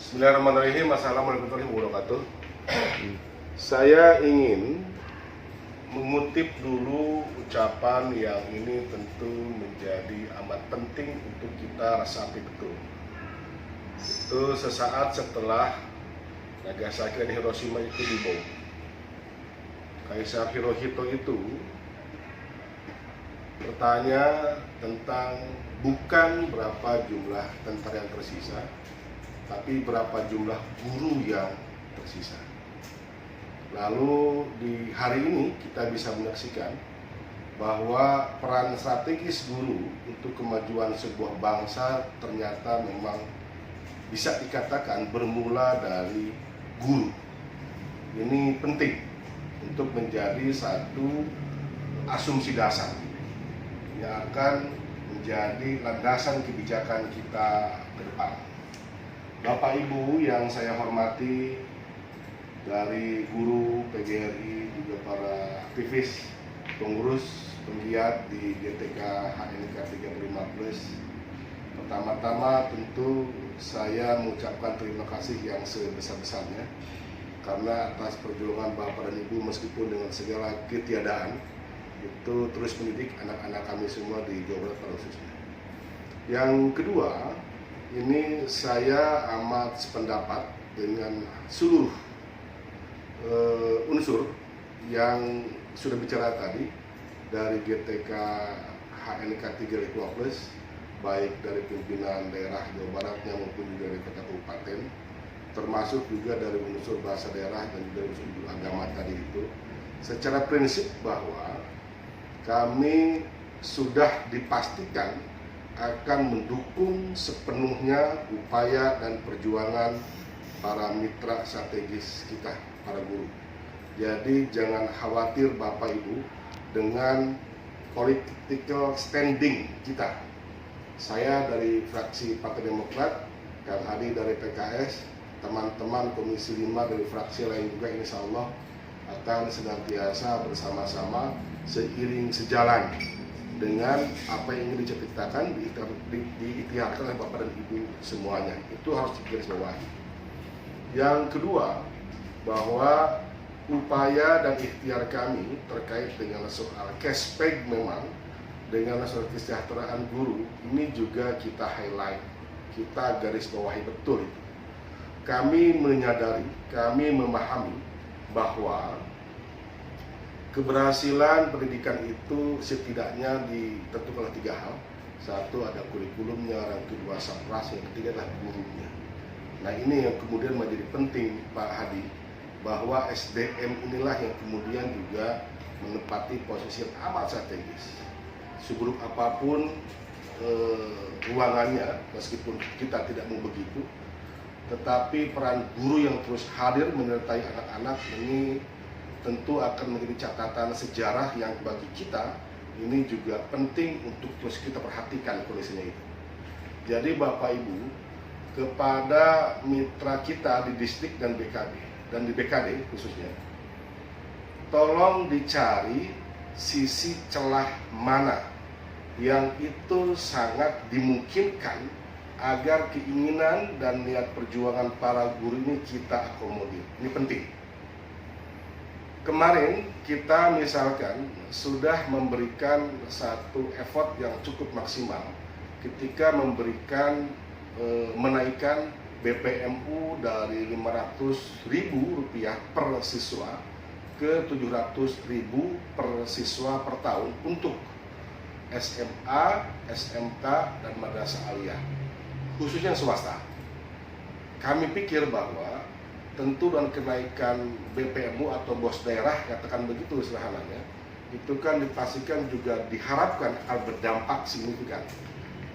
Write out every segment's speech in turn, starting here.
Bismillahirrahmanirrahim. Assalamualaikum warahmatullahi wabarakatuh. Saya ingin mengutip dulu ucapan yang ini tentu menjadi amat penting untuk kita resapi betul. Itu sesaat setelah Nagasaki dan Hiroshima itu dibom. Kaisar Hirohito itu bertanya tentang bukan berapa jumlah tentara yang tersisa, tapi berapa jumlah guru yang tersisa. Lalu di hari ini kita bisa menyaksikan bahwa peran strategis guru untuk kemajuan sebuah bangsa ternyata memang bisa dikatakan bermula dari guru. Ini penting untuk menjadi satu asumsi dasar yang akan menjadi landasan kebijakan kita ke depan. Bapak Ibu yang saya hormati, dari guru, PGRI, juga para aktivis, pengurus, penggiat di GTK HNK 315. Pertama-tama tentu saya mengucapkan terima kasih yang sebesar-besarnya karena atas perjuangan Bapak dan Ibu meskipun dengan segala ketiadaan itu terus mendidik anak-anak kami semua di Jawa Barat pada khususnya. Yang kedua, ini saya amat sependapat dengan seluruh unsur yang sudah bicara tadi dari GTK HNK 315, baik dari pimpinan daerah Jawa Baratnya maupun juga dari kota kabupaten, termasuk juga dari unsur bahasa daerah dan juga unsur agama tadi itu. Secara prinsip bahwa kami sudah dipastikan akan mendukung sepenuhnya upaya dan perjuangan para mitra strategis kita, para guru. Jadi jangan khawatir Bapak Ibu dengan political standing kita. Saya dari fraksi Partai Demokrat, Kang Hadi dari PKS, teman-teman Komisi 5 dari fraksi lain juga insya Allah akan senantiasa bersama-sama seiring sejalan dengan apa yang ingin diceritakan, diikhtiarkan oleh Bapak dan Ibu semuanya. Itu harus digarisbawahi. Yang kedua, bahwa upaya dan ikhtiar kami terkait dengan soal cashback memang dengan soal kesejahteraan guru ini juga kita highlight, kita garis bawahi betul itu. Kami menyadari, kami memahami bahwa keberhasilan pendidikan itu setidaknya ditentukan oleh 3 hal. Satu, ada kurikulumnya, yang kedua sapras, yang ketiga adalah gurunya. Nah ini yang kemudian menjadi penting Pak Hadi, bahwa SDM inilah yang kemudian juga menempati posisi yang amat strategis. Seburuk apapun ruangannya, meskipun kita tidak mau begitu, tetapi peran guru yang terus hadir menyertai anak-anak ini tentu akan menjadi catatan sejarah yang bagi kita ini juga penting untuk terus kita perhatikan kondisinya itu. Jadi Bapak Ibu, kepada mitra kita di distrik dan BKD dan di BKD khususnya, tolong dicari sisi celah mana yang itu sangat dimungkinkan agar keinginan dan niat perjuangan para guru ini kita akomodir. Ini penting. Kemarin kita misalkan sudah memberikan satu effort yang cukup maksimal ketika memberikan menaikkan BPMU dari Rp500.000 per siswa ke Rp700.000 per siswa per tahun untuk SMA, SMK, dan madrasah aliyah, khususnya swasta. Kami pikir bahwa tentu dengan kenaikan BPMU atau bos daerah, katakan begitu sederhananya, itu kan dipastikan juga diharapkan akan berdampak signifikan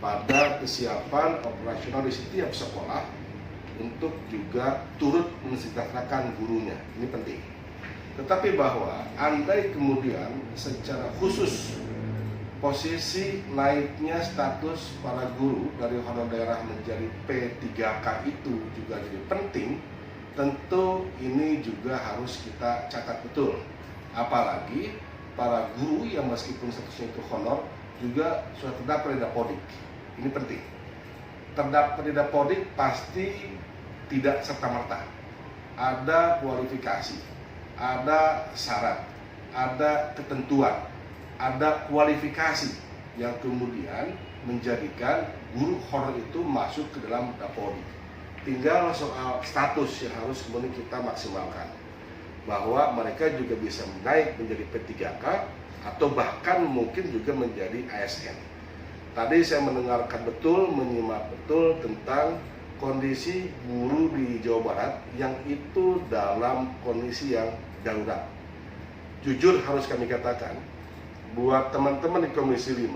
pada kesiapan operasional di setiap sekolah untuk juga turut mensejahterakan gurunya. Ini penting. Tetapi bahwa andai kemudian secara khusus posisi naiknya status para guru dari honor daerah menjadi P3K itu juga jadi penting, tentu ini juga harus kita catat betul. Apalagi para guru yang meskipun statusnya itu honor juga sudah terdaftar di Dapodik. Ini penting. Terdaftar di Dapodik pasti tidak serta-merta. Ada kualifikasi, ada syarat, ada ketentuan, ada kualifikasi yang kemudian menjadikan guru honor itu masuk ke dalam Dapodik. Tinggal soal status yang harus kemudian kita maksimalkan, bahwa mereka juga bisa naik menjadi P3K atau bahkan mungkin juga menjadi ASN. Tadi saya mendengarkan betul, menyimak betul tentang kondisi guru di Jawa Barat yang itu dalam kondisi yang darurat. Jujur harus kami katakan, buat teman-teman di Komisi 5,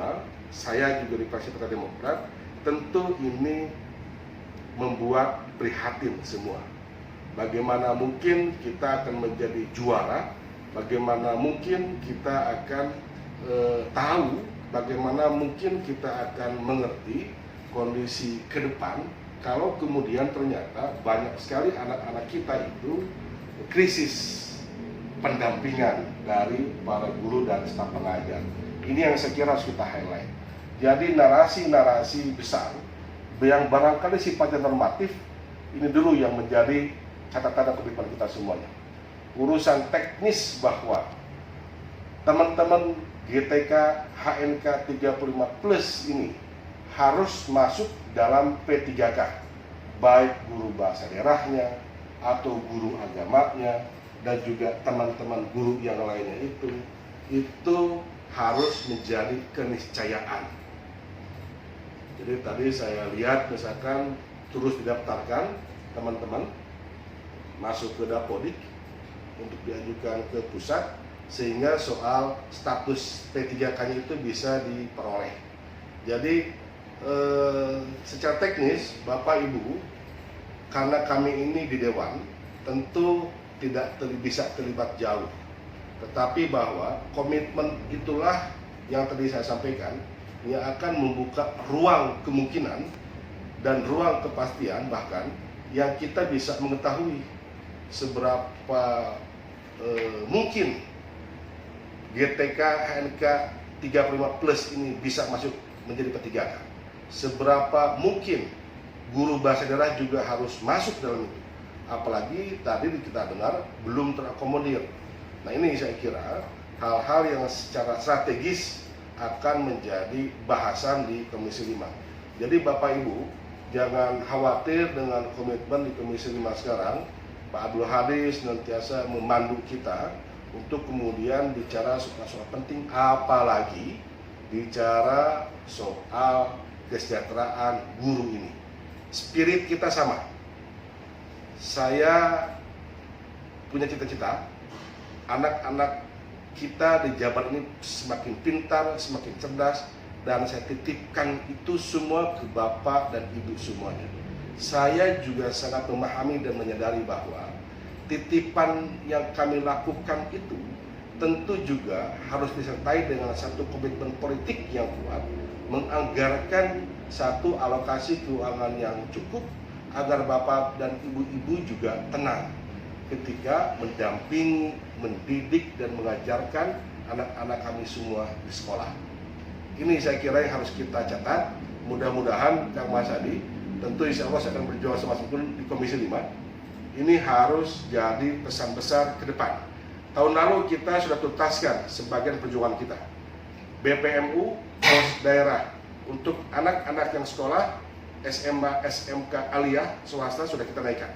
saya juga di Fraksi Partai Demokrat, tentu ini membuat prihatin semua. Bagaimana mungkin kita akan menjadi juara, bagaimana mungkin kita akan tahu, bagaimana mungkin kita akan mengerti kondisi ke depan kalau kemudian ternyata banyak sekali anak-anak kita itu krisis pendampingan dari para guru dan staf pengajar. Ini yang saya kira harus kita highlight. Jadi narasi-narasi besar yang barangkali sifatnya normatif, ini dulu yang menjadi catatan dan komitmen kita semuanya. Urusan teknis bahwa teman-teman GTK HNK 35+ ini harus masuk dalam P3K, baik guru bahasa daerahnya atau guru agamanya dan juga teman-teman guru yang lainnya itu harus menjadi keniscayaan. Jadi tadi saya lihat misalkan terus didaftarkan teman-teman masuk ke Dapodik untuk diajukan ke pusat, sehingga soal status P3K-nya itu bisa diperoleh. Jadi secara teknis Bapak Ibu, karena kami ini di Dewan tentu tidak bisa terlibat jauh, tetapi bahwa komitmen itulah yang tadi saya sampaikan yang akan membuka ruang kemungkinan dan ruang kepastian, bahkan yang kita bisa mengetahui seberapa mungkin GTK HNK 35+ ini bisa masuk menjadi P3K. Seberapa mungkin guru bahasa daerah juga harus masuk dalam itu. Apalagi tadi kita dengar belum terakomodir. Nah, ini saya kira hal-hal yang secara strategis akan menjadi bahasan di Komisi 5. Jadi Bapak Ibu jangan khawatir dengan komitmen di Komisi 5 sekarang. Pak Abdul Hadi senantiasa memandu kita untuk kemudian bicara soal penting, apalagi bicara soal kesejahteraan guru ini. Spirit kita sama. Saya punya cita-cita anak-anak kita di Jabar ini semakin pintar, semakin cerdas, dan saya titipkan itu semua ke Bapak dan Ibu semuanya. Saya juga sangat memahami dan menyadari bahwa titipan yang kami lakukan itu tentu juga harus disertai dengan satu komitmen politik yang kuat, menganggarkan satu alokasi keuangan yang cukup agar Bapak dan Ibu-ibu juga tenang ketika mendampingi, mendidik dan mengajarkan anak-anak kami semua di sekolah. Ini saya kira yang harus kita catat. Mudah-mudahan Kang Mas Hadi, tentu insya Allah saya akan berjuang sama-sama di Komisi 5. Ini harus jadi pesan besar ke depan. Tahun lalu kita sudah tuntaskan sebagian perjuangan kita. BPMU, pos daerah untuk anak-anak yang sekolah SMA, SMK, aliyah swasta sudah kita naikkan.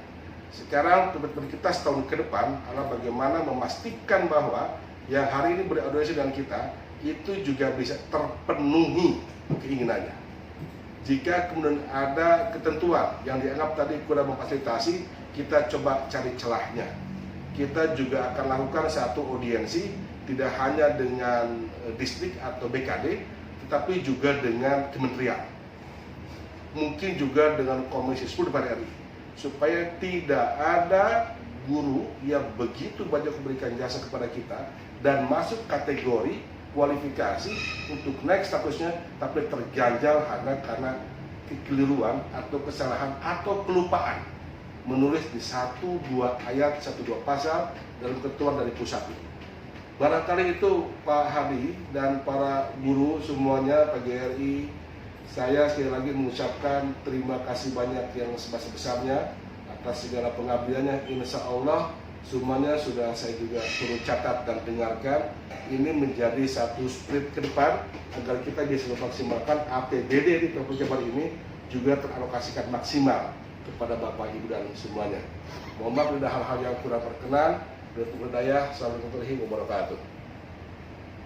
Sekarang komitmen kita setahun ke depan adalah bagaimana memastikan bahwa yang hari ini beraudiensi dengan kita itu juga bisa terpenuhi keinginannya. Jika kemudian ada ketentuan yang dianggap tadi kurang memfasilitasi, kita coba cari celahnya. Kita juga akan lakukan satu audiensi tidak hanya dengan distrik atau BKD, tetapi juga dengan kementerian. Mungkin juga dengan Komisi 10 DPR RI, supaya tidak ada guru yang begitu banyak memberikan jasa kepada kita dan masuk kategori kualifikasi untuk naik statusnya, tapi terganjal hanya karena kekeliruan atau kesalahan atau kelupaan menulis di 1-2 ayat, 1-2 pasal dalam ketentuan dari pusat. Barangkali itu Pak Hadi dan para guru semuanya, Pak GRI, saya sekali lagi mengucapkan terima kasih banyak yang sebesar-besarnya atas segala pengabdiannya. Insya Allah semuanya sudah saya juga turut catat dan dengarkan. Ini menjadi satu spirit ke depan agar kita bisa memaksimalkan APBD di Pemprov Jabar ini juga teralokasikan maksimal kepada Bapak Ibu dan semuanya. Mohon maaf ada hal-hal yang kurang berkenan. Assalamualaikum warahmatullahi wabarakatuh.